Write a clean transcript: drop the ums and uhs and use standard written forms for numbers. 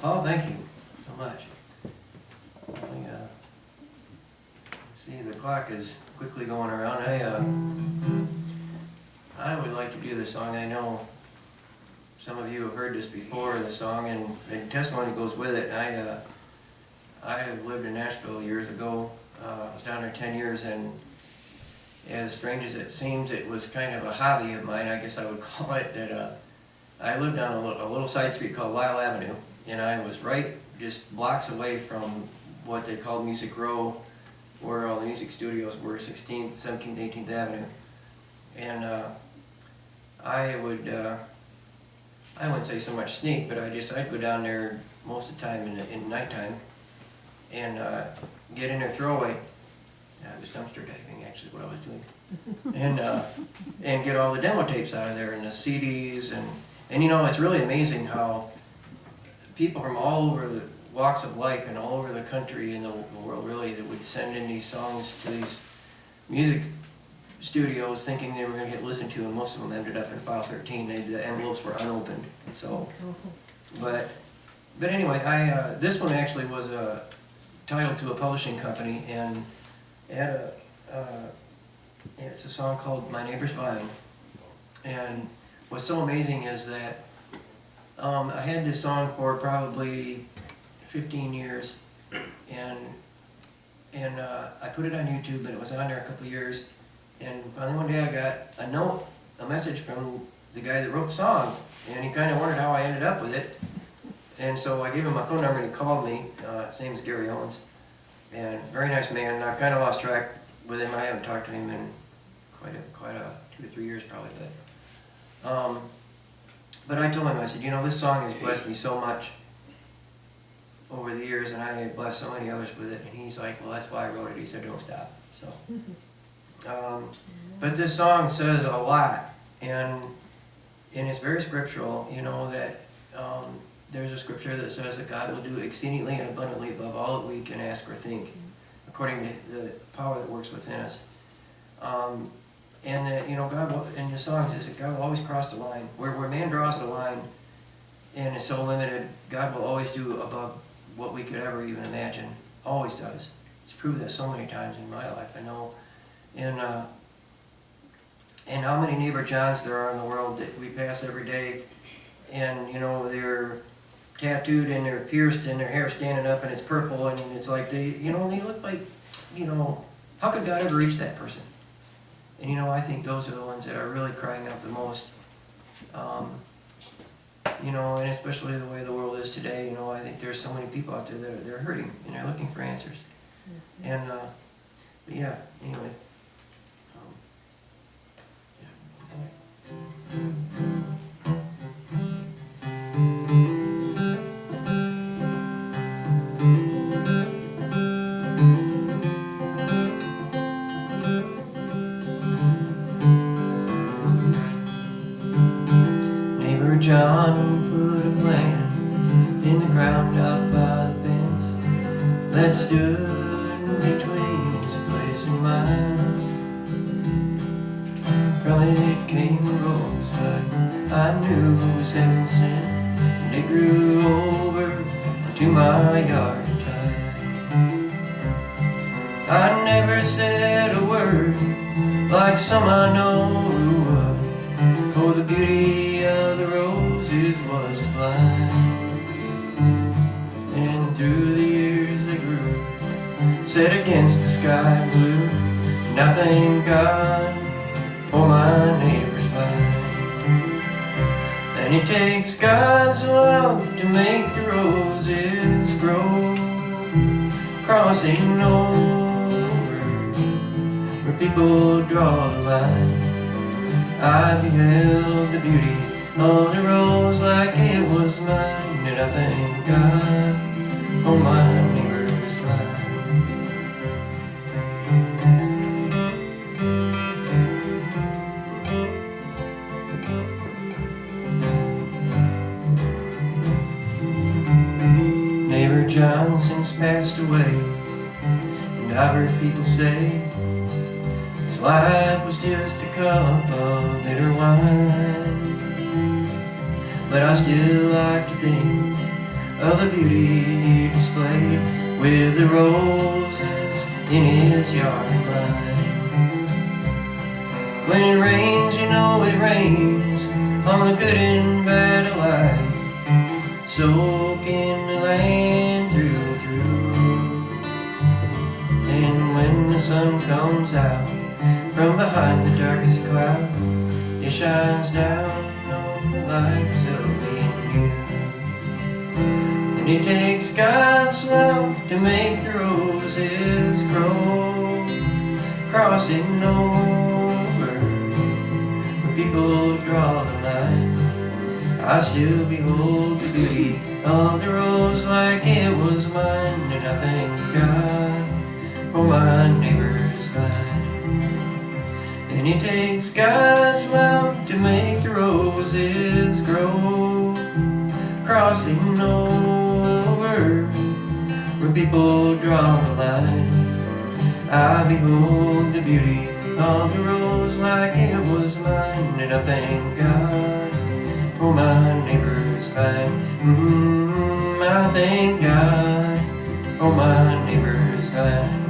Paul, thank you so much. See, the clock is quickly going around. I would like to do this song. I know some of you have heard this before, the song, and the testimony goes with it. I have lived in Nashville years ago. I was down there 10 years, and as strange as it seems, it was kind of a hobby of mine, I guess I would call it, that I lived on a little side street called Lyle Avenue, and I was right just blocks away from what they called Music Row, where all the music studios were, 16th, 17th, 18th Avenue. And I wouldn't say so much sneak, but I'd go down there most of the time in nighttime and get in there, throw away. It was dumpster diving, actually, what I was doing. And get all the demo tapes out of there and the CDs. And you know, it's really amazing how people from all over the walks of life and all over the country and the world really that would send in these songs to these music studios thinking they were going to get listened to, and most of them ended up in file 13. The envelopes were unopened. So, but anyway, this one actually was titled to a publishing company, and it had it's a song called My Neighbor's Vine. And what's so amazing is that I had this song for probably 15 years, and I put it on YouTube, and it was on there a couple of years, and finally one day I got a message from the guy that wrote the song, and he kind of wondered how I ended up with it, and so I gave him my phone number, and he called me. His name is Gary Owens, and very nice man, and I kind of lost track with him. I haven't talked to him in quite a 2 to 3 years probably, but I told him, I said, you know, this song has blessed me so much over the years, and I blessed so many others with it. And he's like, well, that's why I wrote it. He said, don't stop. So, but this song says a lot, and it's very scriptural. You know that there's a scripture that says that God will do exceedingly and abundantly above all that we can ask or think, according to the power that works within us. And that, you know, God will, in the song says that God will always cross the line. Where man draws the line and is so limited, God will always do above what we could ever even imagine. Always does. It's proved that so many times in my life, I know. And how many neighbor Johns there are in the world that we pass every day, and you know, they're tattooed and they're pierced and their hair standing up and it's purple, and it's like they look like, you know, how could God ever reach that person? And you know, I think those are the ones that are really crying out the most. You know, and especially the way the world is today, you know, I think there's so many people out there that they're hurting and they're looking for answers. And, but yeah, anyway. Neighbor John put a plant in the ground out by the fence that stood between his place and mine. From it came a rose, but I knew it was heaven sent, and it grew over to my yard time. I never said a word like some I know who would, for the beauty of the roses was blind. And through the years they grew, set against the sky blue, and I thank God for my neighbor's vine. And it takes God's love to make the roses grow, crossing over where people draw the line. I beheld the beauty of the rose like it was mine, and I thank God for my neighbor's vine. Neighbor John since passed away, and I've heard people say his life was just a cup of bitter wine. But I still like to think of the beauty displayed with the roses in his yard behind. When it rains, you know it rains on the good and bad alike, soaking the land through and through. And when the sun comes out from behind the darkest cloud, it shines down on the likes of me and you. And it takes God's love to make the roses grow, crossing over where people draw the line. I still behold the beauty of the rose like it was mine, and I thank God for my neighbor's vine. And it takes God's love to make the roses grow, crossing over where people draw the line. I behold the beauty of the rose like it was mine, and I thank God for my neighbor's vine. I thank God for my neighbor's vine.